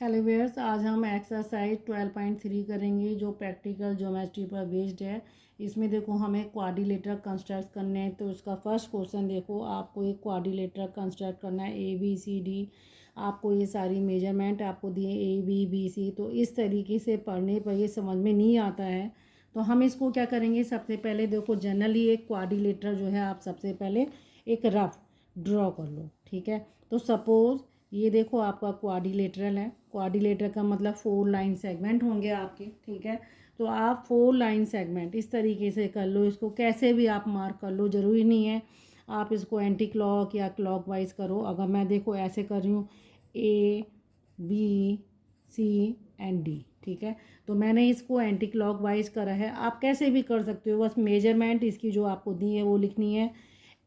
Hello viewers, आज हम exercise 12.3 करेंगे जो प्रैक्टिकल ज्योमेट्री पर बेस्ड है। इसमें देखो हमें क्वाड्रिलेटरल कंस्ट्रक्ट करने हैं। तो उसका फर्स्ट क्वेश्चन देखो, आपको एक क्वाड्रिलेटरल कंस्ट्रक्ट करना है ABCD। आपको ये सारी मेजरमेंट आपको दिए ABBC। तो इस तरीके से पढ़ने पर ये समझ में नहीं आता है। तो हम इसको क्या करेंगे, सबसे पहले देखो जनरली एक क्वाड्रिलेटरल जो है आप सबसे पहले एक रफ ड्रॉ कर लो। ठीक है, तो सपोज़ ये देखो आपका क्वाड्रिलेटरल है। क्वाड्रिलेटरल का मतलब 4 लाइन सेगमेंट होंगे आपके। ठीक है, तो आप 4 लाइन सेगमेंट इस तरीके से कर लो। इसको कैसे भी आप मार्क कर लो, ज़रूरी नहीं है आप इसको एंटी क्लॉक या क्लॉक वाइज करो। अगर मैं देखो ऐसे कर रही हूँ ABCD, ठीक है, तो मैंने इसको एंटी क्लॉक वाइज करा है। आप कैसे भी कर सकते हो, बस मेजरमेंट इसकी जो आपको दी है वो लिखनी है।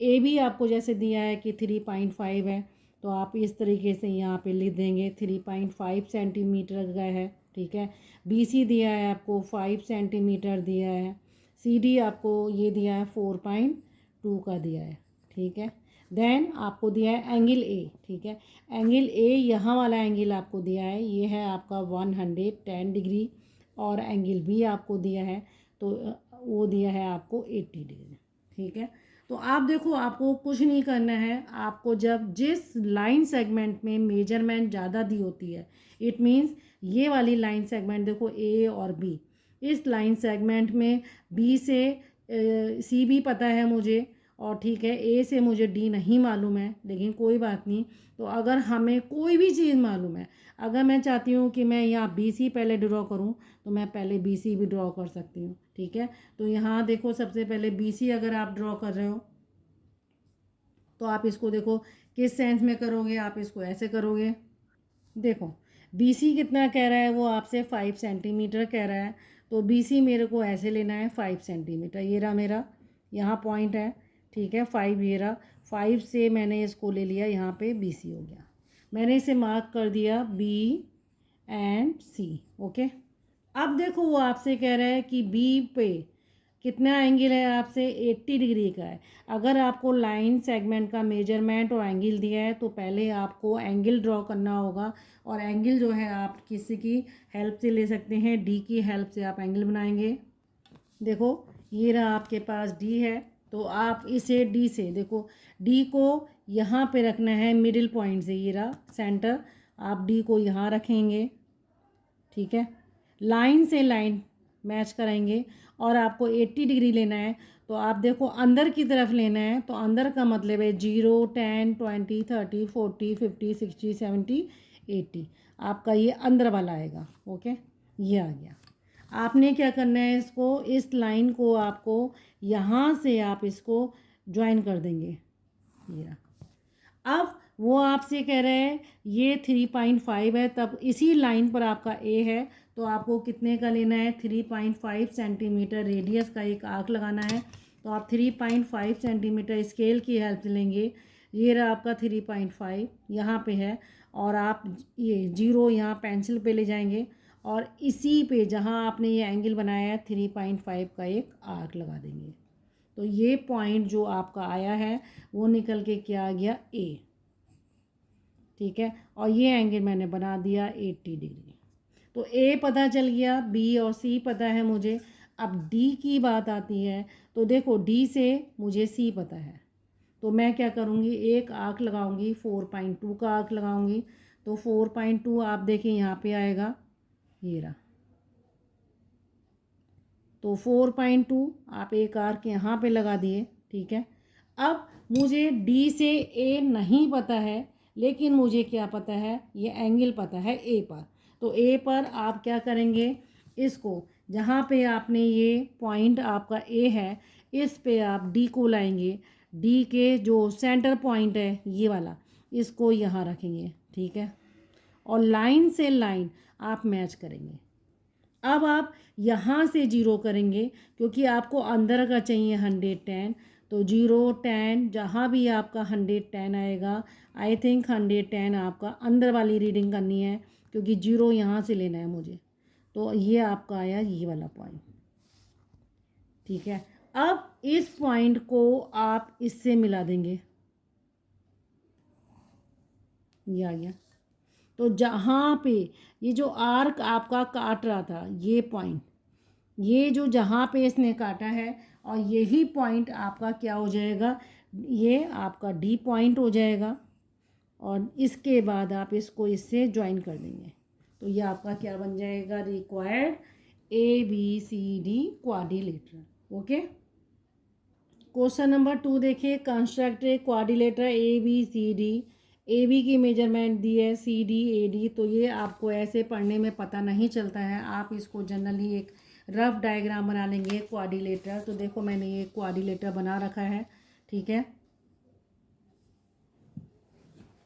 AB आपको जैसे दिया है कि 3.5 है, तो आप इस तरीके से यहाँ पे लिख देंगे 3.5 सेंटीमीटर का है। ठीक है, BC दिया है आपको 5 सेंटीमीटर दिया है। CD आपको ये दिया है 4.2 का दिया है। ठीक है, देन आपको दिया है एंगल A। ठीक है, एंगल A यहाँ वाला एंगल आपको दिया है, ये है आपका 110 डिग्री। और एंगल B आपको दिया है, तो वो दिया है आपको 80 डिग्री। ठीक है, तो आप देखो आपको कुछ नहीं करना है। आपको जब जिस लाइन सेगमेंट में मेजरमेंट ज़्यादा दी होती है, इट मीन्स ये वाली लाइन सेगमेंट देखो A और B, इस लाइन सेगमेंट में B से C भी पता है मुझे, और ठीक है A से मुझे D नहीं मालूम है, लेकिन कोई बात नहीं। तो अगर हमें कोई भी चीज़ मालूम है, अगर मैं चाहती हूँ कि मैं यहाँ BC पहले ड्रॉ करूँ, तो मैं पहले BC भी ड्रॉ कर सकती हूँ। ठीक है, तो यहाँ देखो सबसे पहले BC अगर आप ड्रॉ कर रहे हो, तो आप इसको देखो किस सेंस में करोगे, आप इसको ऐसे करोगे। देखो BC कितना कह रहा है, वो आपसे 5 सेंटीमीटर कह रहा है, तो BC मेरे को ऐसे लेना है 5 सेंटीमीटर। ये रहा मेरा यहाँ पॉइंट है। ठीक है, 5 ये रहा, 5 से मैंने इसको ले लिया, यहाँ पे BC हो गया। मैंने इसे मार्क कर दिया B एंड C। ओके, अब देखो वो आपसे कह रहा है कि B पे कितना एंगल है, आपसे 80 डिग्री का है। अगर आपको लाइन सेगमेंट का मेजरमेंट और एंगल दिया है, तो पहले आपको एंगल ड्रॉ करना होगा। और एंगल जो है आप किसी की हेल्प से ले सकते हैं, D की हेल्प से आप एंगल बनाएंगे। देखो ये रहा आपके पास D है, तो आप इसे D से देखो, D को यहाँ पे रखना है मिडिल पॉइंट से, ये रहा सेंटर, आप D को यहाँ रखेंगे। ठीक है, लाइन से लाइन मैच कराएंगे, और आपको 80 डिग्री लेना है। तो आप देखो अंदर की तरफ लेना है, तो अंदर का मतलब है 0, 10, 20, 30, 40, 50, 60, 70, 80। आपका ये अंदर वाला आएगा। ओके, ये आ गया। आपने क्या करना है, इसको इस लाइन को आपको यहाँ से आप इसको ज्वाइन कर देंगे। ये अब वो आपसे कह रहे हैं ये 3.5 है, तब इसी लाइन पर आपका A है, तो आपको कितने का लेना है, 3.5 सेंटीमीटर रेडियस का एक आर्क लगाना है। तो आप 3.5 सेंटीमीटर स्केल की हेल्प लेंगे। ये रहा आपका 3.5 यहाँ पे है, और आप ये 0 यहाँ पेंसिल पे ले जाएंगे, और इसी पे जहाँ आपने ये एंगल बनाया है 3.5 का एक आर्क लगा देंगे। तो ये पॉइंट जो आपका आया है वो निकल के क्या आ गया, A। ठीक है, और ये एंगल मैंने बना दिया 80 डिग्री। तो A पता चल गया, B और C पता है मुझे। अब D की बात आती है, तो देखो D से मुझे C पता है, तो मैं क्या करूँगी, एक आर्क लगाऊंगी, 4.2 का आर्क लगाऊंगी। तो 4.2 आप देखें यहाँ पे आएगा, ये रहा। तो 4.2 आप एक आर्क यहाँ पे लगा दिए। ठीक है, अब मुझे D से A नहीं पता है, लेकिन मुझे क्या पता है, ये एंगल पता है A पर। तो A पर आप क्या करेंगे, इसको जहाँ पे आपने ये पॉइंट आपका A है, इस पे आप D को लाएंगे। D के जो सेंटर पॉइंट है ये वाला, इसको यहाँ रखेंगे। ठीक है, और लाइन से लाइन आप मैच करेंगे। अब आप यहाँ से 0 करेंगे, क्योंकि आपको अंदर का चाहिए 110। तो 0, 10 जहाँ भी आपका 110 आएगा, आई थिंक 110 आपका अंदर वाली रीडिंग करनी है, क्योंकि 0 यहाँ से लेना है मुझे। तो ये आपका आया ये वाला पॉइंट। ठीक है, अब इस पॉइंट को आप इससे मिला देंगे, ये आ गया। तो जहाँ पे ये जो आर्क आपका काट रहा था, ये पॉइंट, ये जो जहाँ पे इसने काटा है, और यही पॉइंट आपका क्या हो जाएगा, ये आपका डी पॉइंट हो जाएगा। और इसके बाद आप इसको इससे ज्वाइन कर देंगे, तो ये आपका क्या बन जाएगा, required ABCD quadrilateral. Okay, question number 2 देखिए, construct a quadrilateral ABCD। AB की मेजरमेंट दी है, CD AD। तो ये आपको ऐसे पढ़ने में पता नहीं चलता है, आप इसको जनरली एक रफ डायग्राम बना लेंगे क्वाड्रिलेटरल। तो देखो मैंने ये क्वाड्रिलेटरल बना रखा है, ठीक है।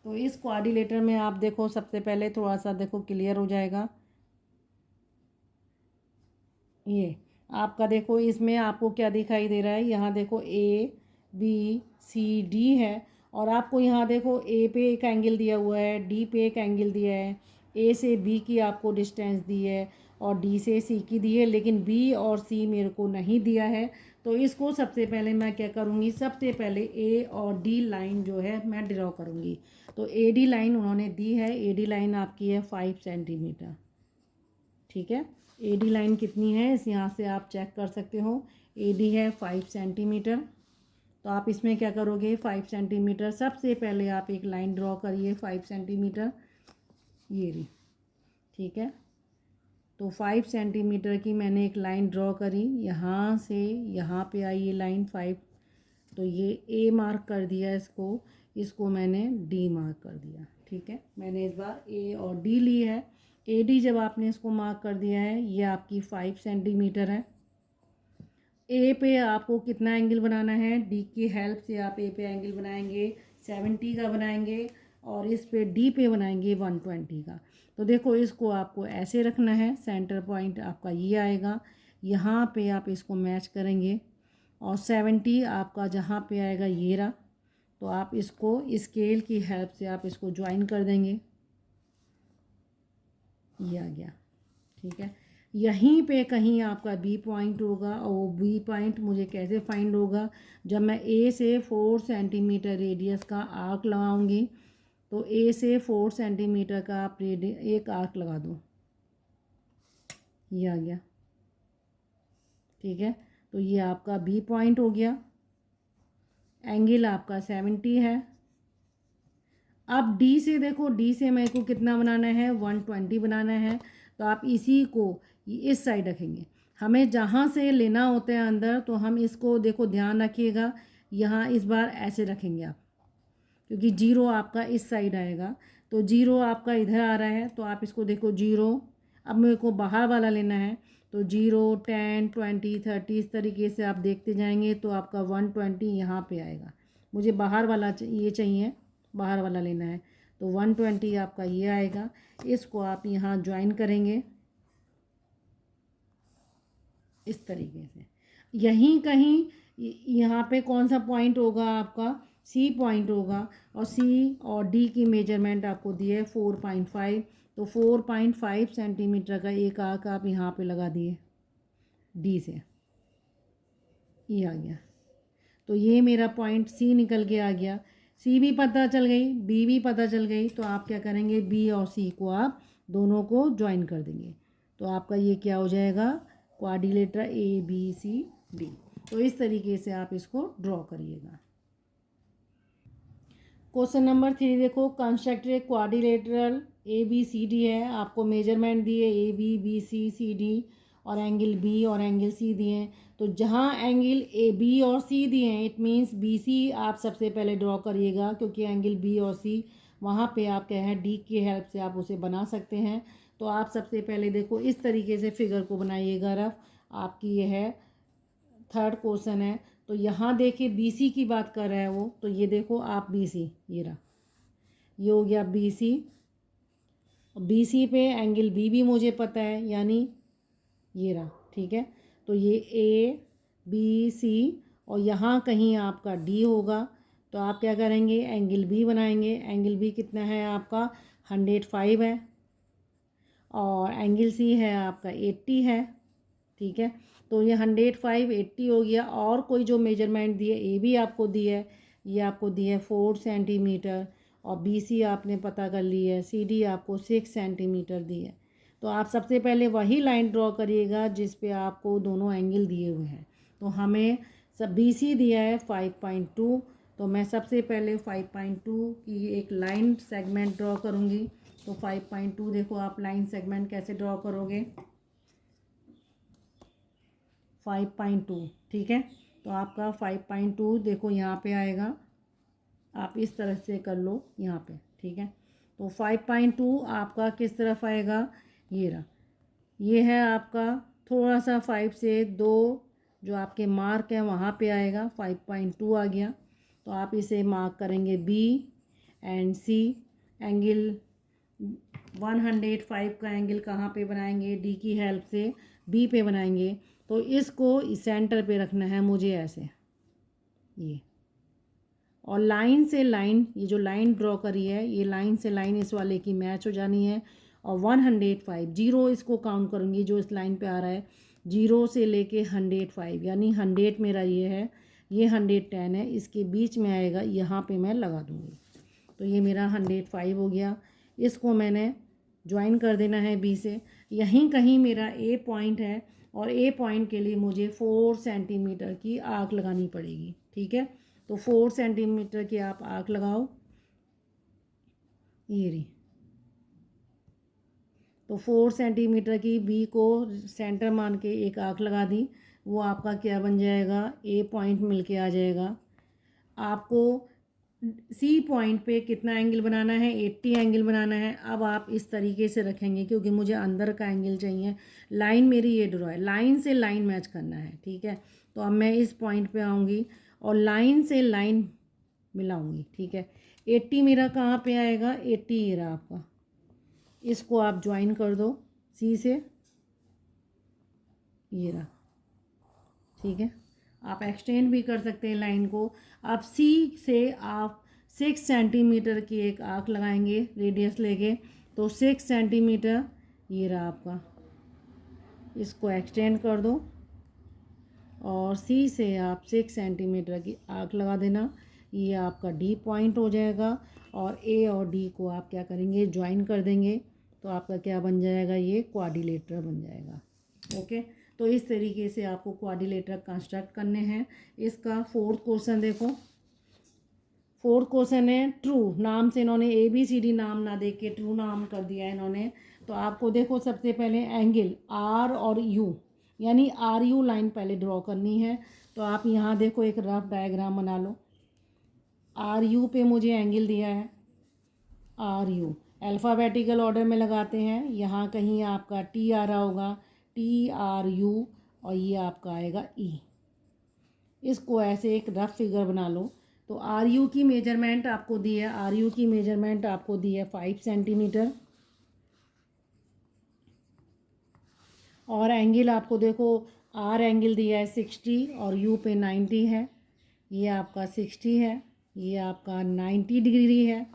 तो इस क्वाड्रिलेटरल में आप देखो, सबसे पहले थोड़ा सा देखो क्लियर हो जाएगा। ये आपका देखो, इसमें आपको क्या दिखाई दे रहा है, यहाँ देखो ABCD है, और आपको यहाँ देखो A पे एक एंगल दिया हुआ है, D पे एक एंगल दिया है, A से B की आपको डिस्टेंस दी है, और D से C की दी है, लेकिन B और C मेरे को नहीं दिया है। तो इसको सबसे पहले मैं क्या करूँगी, सबसे पहले A और D लाइन जो है मैं ड्रॉ करूँगी। तो AD लाइन उन्होंने दी है, AD लाइन आपकी है 5 सेंटीमीटर, ठीक है। AD लाइन कितनी है, इस यहाँ से आप चेक कर सकते हो। AD है 5 सेंटीमीटर। तो आप इसमें क्या करोगे, 5 सेंटीमीटर, सबसे पहले आप एक लाइन ड्रॉ करिए 5 सेंटीमीटर, ये रही, ठीक है। तो 5 सेंटीमीटर की मैंने एक लाइन ड्रॉ करी, यहाँ से यहाँ पे आई ये लाइन 5। तो ये A मार्क कर दिया इसको, इसको मैंने D मार्क कर दिया, ठीक है। मैंने इस बार A और D ली है। AD जब आपने इसको मार्क कर दिया है, ये आपकी 5 सेंटीमीटर है। A पे आपको कितना एंगल बनाना है, D की हेल्प से आप A पे एंगल बनाएंगे 70 का बनाएंगे, और इस पे D पे बनाएंगे 120 का। तो देखो इसको आपको ऐसे रखना है, सेंटर पॉइंट आपका ये आएगा, यहाँ पे आप इसको मैच करेंगे, और 70 आपका जहाँ पे आएगा ये रहा। तो आप इसको स्केल की हेल्प से आप इसको ज्वाइन कर देंगे, ये आ गया, ठीक है। यहीं पे कहीं आपका B पॉइंट होगा, और वो B पॉइंट मुझे कैसे फाइंड होगा, जब मैं A से 4 सेंटीमीटर रेडियस का आर्क लगाऊंगी। तो A से 4 सेंटीमीटर का आप एक आर्क लगा दो, ये आ गया, ठीक है। तो ये आपका B पॉइंट हो गया, एंगल आपका 70 है। अब D से देखो, D से मेरे को कितना बनाना है, 120 बनाना है। तो आप इसी को इस साइड रखेंगे, हमें जहाँ से लेना होता है अंदर, तो हम इसको देखो ध्यान रखिएगा, यहाँ इस बार ऐसे रखेंगे आप, क्योंकि 0 आपका इस साइड आएगा। तो 0 आपका इधर आ रहा है, तो आप इसको देखो 0, अब मेरे को बाहर वाला लेना है। तो 0, 10, 20, 30 इस तरीके से आप देखते जाएंगे, तो आपका 120 यहाँ पे आएगा। मुझे बाहर वाला ये चाहिए, बाहर वाला लेना है। तो 120 आपका ये आएगा, इसको आप यहाँ ज्वाइन करेंगे इस तरीके से। यहीं कहीं यहाँ पे कौन सा पॉइंट होगा, आपका C पॉइंट होगा, और C और D की मेजरमेंट आपको दी है 4.5। तो 4.5 सेंटीमीटर का एक आर्क आप यहाँ पे लगा दिए D से, ये आ गया। तो ये मेरा पॉइंट C निकल के आ गया, C भी पता चल गई, B भी पता चल गई। तो आप क्या करेंगे, B और C को आप दोनों को ज्वाइन कर देंगे। तो आपका ये क्या हो जाएगा, क्वाड्रिलेटरल ABCD। तो इस तरीके से आप इसको ड्रॉ करिएगा। क्वेश्चन नंबर 3 देखो, कंस्ट्रक्ट ए क्वाड्रिलेटरल ABCD है, आपको मेजरमेंट दिए AB BC CD, और एंगल B और एंगल C दिए हैं। तो जहाँ एंगल AB और C दिए हैं, इट मीन्स BC आप सबसे पहले ड्रॉ करिएगा, क्योंकि एंगल B और C वहाँ पे आप क्या है, D की हेल्प से आप उसे बना सकते हैं। तो आप सबसे पहले देखो इस तरीके से फिगर को बनाइएगा रफ। आपकी ये है थर्ड क्वेश्चन है। तो यहाँ देखिए BC की बात कर रहा है वो, तो ये देखो आप BC, ये रहा, ये हो गया BC। BC पे एंगल B भी मुझे पता है, यानी ये रहा, ठीक है। तो ये ABC, और यहाँ कहीं आपका D होगा। तो आप क्या करेंगे, एंगल B बनाएंगे। एंगल B कितना है आपका, 105 है, और एंगल C है आपका 80 है, ठीक है। तो ये 105 80 हो गया। और कोई जो मेजरमेंट दिए, A भी आपको दी है, ये आपको दी है 4 सेंटीमीटर, और BC आपने पता कर ली है, CD आपको 6 सेंटीमीटर दी है। तो आप सबसे पहले वही लाइन ड्रॉ करिएगा जिस पे आपको दोनों एंगल दिए हुए हैं। तो हमें सब BC दिया है 5.2, तो मैं सबसे पहले 5.2 की एक लाइन सेगमेंट ड्रॉ करूँगी। तो 5.2 देखो आप लाइन सेगमेंट कैसे ड्रॉ करोगे, 5.2, ठीक है। तो आपका 5.2 देखो यहाँ पे आएगा, आप इस तरह से कर लो यहाँ पे, ठीक है। तो 5.2 आपका किस तरफ आएगा, ये रहा, ये है आपका थोड़ा सा 5 से 2 जो आपके मार्क हैं वहाँ पे आएगा, 5.2 आ गया। तो आप इसे मार्क करेंगे B एंड C। एंगल 105 का एंगल कहाँ पे बनाएंगे, D की हेल्प से B पे बनाएंगे। तो इसको सेंटर पे रखना है मुझे ऐसे, ये, और लाइन से लाइन, ये जो लाइन ड्रॉ करी है ये लाइन से लाइन इस वाले की मैच हो जानी है। और 105 जीरो इसको काउंट करूँगी जो इस लाइन पे आ रहा है, 0 से लेके 105, यानी 100 मेरा ये है, ये 110 है, इसके बीच में आएगा, यहाँ पे मैं लगा दूँगी। तो ये मेरा 105 हो गया। इसको मैंने ज्वाइन कर देना है B से। यहीं कहीं मेरा A पॉइंट है और A पॉइंट के लिए मुझे 4 सेंटीमीटर की आर्क लगानी पड़ेगी, ठीक है। तो 4 सेंटीमीटर की आप आर्क लगाओ, ये रही। तो 4 सेंटीमीटर की B को सेंटर मान के एक आर्क लगा दी, वो आपका क्या बन जाएगा, A पॉइंट मिल के आ जाएगा। आपको C पॉइंट पे कितना एंगल बनाना है, 80 एंगल बनाना है। अब आप इस तरीके से रखेंगे क्योंकि मुझे अंदर का एंगल चाहिए। लाइन मेरी ये ड्रॉ है, लाइन से लाइन मैच करना है, ठीक है। तो अब मैं इस पॉइंट पे आऊँगी और लाइन से लाइन मिलाऊंगी, ठीक है। 80 मेरा कहाँ पे आएगा, 80 ये रहा आपका, इसको आप ज्वाइन कर दो C से, ये रहा, ठीक है। आप एक्सटेंड भी कर सकते हैं लाइन को। अब C से आप 6 सेंटीमीटर की एक आर्क लगाएंगे रेडियस लेके। तो 6 सेंटीमीटर ये रहा आपका, इसको एक्सटेंड कर दो और C से आप 6 सेंटीमीटर की आर्क लगा देना। ये आपका D पॉइंट हो जाएगा और A और D को आप क्या करेंगे, ज्वाइन कर देंगे। तो आपका क्या बन जाएगा, ये क्वाड्रिलेटरल बन जाएगा, ओके। तो इस तरीके से आपको क्वाड्रिलेटरल कंस्ट्रक्ट करने हैं। इसका 4th क्वेश्चन देखो, 4th क्वेश्चन है ट्रू। नाम से इन्होंने ABCD नाम ना दे के ट्रू नाम कर दिया है इन्होंने। तो आपको देखो सबसे पहले एंगल R और U, यानी RU लाइन पहले ड्रॉ करनी है। तो आप यहाँ देखो एक रफ डायग्राम बना लो। RU पे मुझे एंगल दिया है, RU अल्फ़ाबेटिकल ऑर्डर में लगाते हैं। यहाँ कहीं आपका T आ रहा होगा, TRU, और ये आपका आएगा E। इसको ऐसे एक रफ फिगर बना लो। तो RU की मेजरमेंट आपको दी है, RU की मेजरमेंट आपको दी है 5 सेंटीमीटर। और एंगल आपको देखो R एंगल दिया है 60 और U पे 90 है। ये आपका 60 है, ये आपका 90 डिग्री है।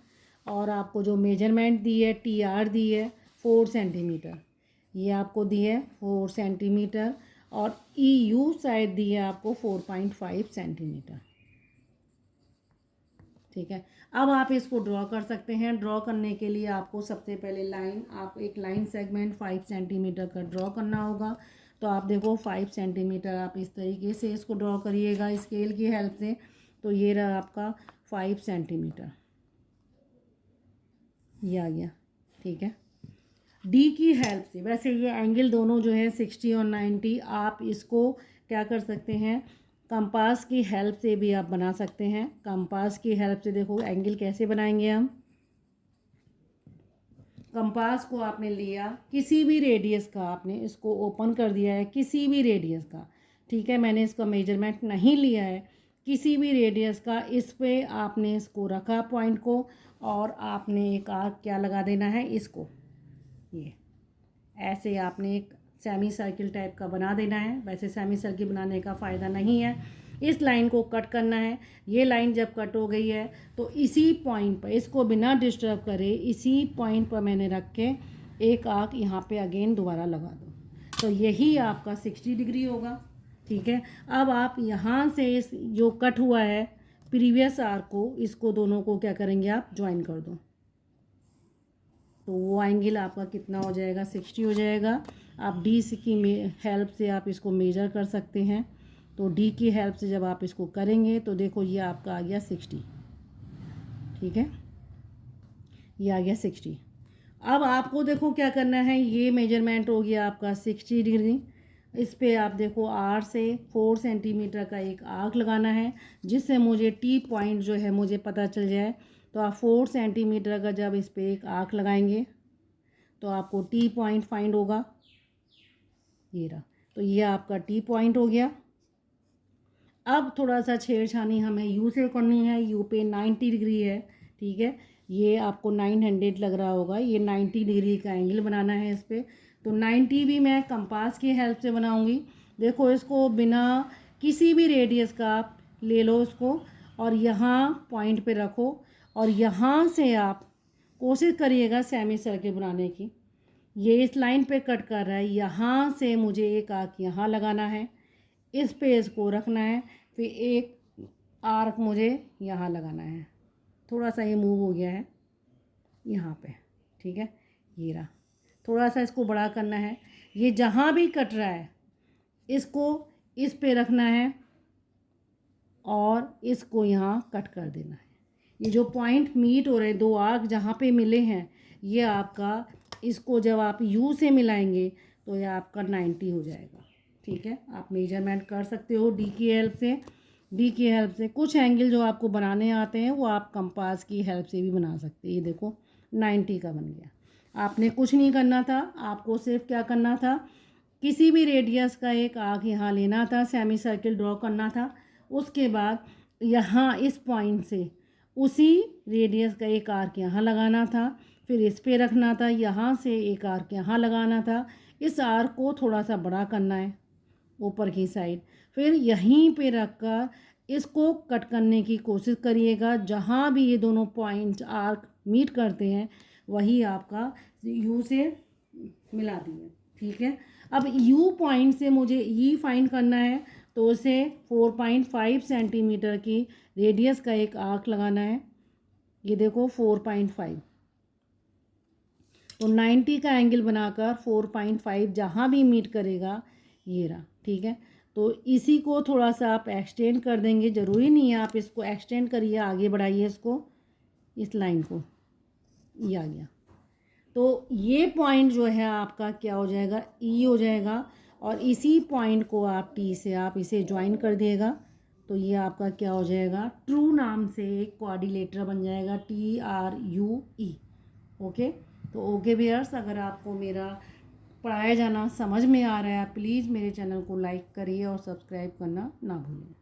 और आपको जो मेजरमेंट दी है TR दी है 4 सेंटीमीटर, ये आपको दी है 4 सेंटीमीटर। और EU शायद दी है आपको 4.5 सेंटीमीटर, ठीक है। अब आप इसको ड्रॉ कर सकते हैं। ड्रॉ करने के लिए आपको सबसे पहले लाइन, आप एक लाइन सेगमेंट 5 सेंटीमीटर का ड्रॉ करना होगा। तो आप देखो 5 सेंटीमीटर आप इस तरीके से इसको ड्रॉ करिएगा स्केल की हेल्प से। तो ये रहा आपका 5 सेंटीमीटर, ये आ गया, ठीक है। D की हेल्प से, वैसे ये एंगल दोनों जो है 60 और 90, आप इसको क्या कर सकते हैं, कंपास की हेल्प से भी आप बना सकते हैं। कंपास की हेल्प से देखो एंगल कैसे बनाएंगे हम। कंपास को आपने लिया किसी भी रेडियस का, आपने इसको ओपन कर दिया है किसी भी रेडियस का, ठीक है। मैंने इसका मेजरमेंट नहीं लिया है, किसी भी रेडियस का। इस पे आपने इसको रखा पॉइंट को और आपने एक आर्क क्या लगा देना है, इसको ये ऐसे आपने एक सेमी सर्किल टाइप का बना देना है। वैसे सेमी सर्किल बनाने का फ़ायदा नहीं है, इस लाइन को कट करना है। ये लाइन जब कट हो गई है तो इसी पॉइंट पर, इसको बिना डिस्टर्ब करे इसी पॉइंट पर मैंने रख के एक आर्क यहाँ पे अगेन दोबारा लगा दो। तो यही आपका 60 डिग्री होगा, ठीक है। अब आप यहाँ से इस जो कट हुआ है प्रीवियस आर्क को, इसको दोनों को क्या करेंगे आप ज्वाइन कर दो, तो वो एंगल आपका कितना हो जाएगा 60 हो जाएगा। आप डी की हेल्प से आप इसको मेजर कर सकते हैं। तो डी की हेल्प से जब आप इसको करेंगे तो देखो ये आपका आ गया 60, ठीक है, ये आ गया 60। अब आपको देखो क्या करना है, ये मेजरमेंट हो गया आपका 60 डिग्री। इस पे आप देखो आर से 4 सेंटीमीटर का एक आर्क लगाना है, जिससे मुझे टी पॉइंट जो है मुझे पता चल जाए। तो आप 4 सेंटीमीटर का जब इस पे एक आर्क लगाएंगे तो आपको टी पॉइंट फाइंड होगा, ये रहा। तो ये आपका टी पॉइंट हो गया। अब थोड़ा सा छेड़छानी हमें यू से करनी है। यू पे 90 डिग्री है, ठीक है, ये आपको 900 लग रहा होगा। ये 90 डिग्री का एंगल बनाना है इस पर। तो 90 भी मैं कंपास की हेल्प से बनाऊंगी। देखो इसको बिना किसी भी रेडियस का आप ले लो इसको, और यहाँ पॉइंट पे रखो, और यहाँ से आप कोशिश करिएगा सेमी सर्किल बनाने की। ये इस लाइन पे कट कर रहा है, यहाँ से मुझे एक आर्क यहाँ लगाना है, इस पे इसको रखना है, फिर एक आर्क मुझे यहाँ लगाना है। थोड़ा सा ये मूव हो गया है यहाँ पे, ठीक है, ये रहा। थोड़ा सा इसको बड़ा करना है। ये जहाँ भी कट रहा है इसको इस पे रखना है और इसको यहाँ कट कर देना है। ये जो पॉइंट मीट हो रहे हैं, दो आर्क जहाँ पे मिले हैं, ये आपका, इसको जब आप यू से मिलाएंगे तो ये आपका 90 हो जाएगा, ठीक है। आप मेजरमेंट कर सकते हो डी की हेल्प से। डी की हेल्प से कुछ एंगल जो आपको बनाने आते हैं वो आप कंपास की हेल्प से भी बना सकते हैं। ये देखो 90 का बन गया। आपने कुछ नहीं करना था, आपको सिर्फ क्या करना था, किसी भी रेडियस का एक आर्क यहाँ लेना था, सेमी सर्किल ड्रॉ करना था। उसके बाद यहाँ इस पॉइंट से उसी रेडियस का एक आर्क यहाँ लगाना था, फिर इस पे रखना था, यहाँ से एक आर्क यहाँ लगाना था। इस आर्क को थोड़ा सा बड़ा करना है ऊपर की साइड, फिर यहीं पे रखकर इसको कट करने की कोशिश करिएगा। जहाँ भी ये दोनों पॉइंट आर्क मीट करते हैं वही आपका यू से मिला दिए, ठीक है। अब यू पॉइंट से मुझे ई फाइंड करना है, तो उसे 4.5 सेंटीमीटर की रेडियस का एक आर्क लगाना है। ये देखो 4.5, तो 90 का एंगल बनाकर 4.5 जहाँ भी मीट करेगा ये रहा, ठीक है। तो इसी को थोड़ा सा आप एक्सटेंड कर देंगे, ज़रूरी नहीं है आप इसको एक्सटेंड करिए, आगे बढ़ाइए इसको, इस लाइन को, ये आ गया। तो ये पॉइंट जो है आपका क्या हो जाएगा, ई हो जाएगा, और इसी पॉइंट को आप टी से आप इसे ज्वाइन कर दिएगा। तो ये आपका क्या हो जाएगा, ट्रू नाम से एक क्वाड्रिलेटरल बन जाएगा, TRUE। ओके, तो ओके व्यूअर्स, अगर आपको मेरा पढ़ाया जाना समझ में आ रहा है, प्लीज़ मेरे चैनल को लाइक करिए और सब्सक्राइब करना ना भूलें।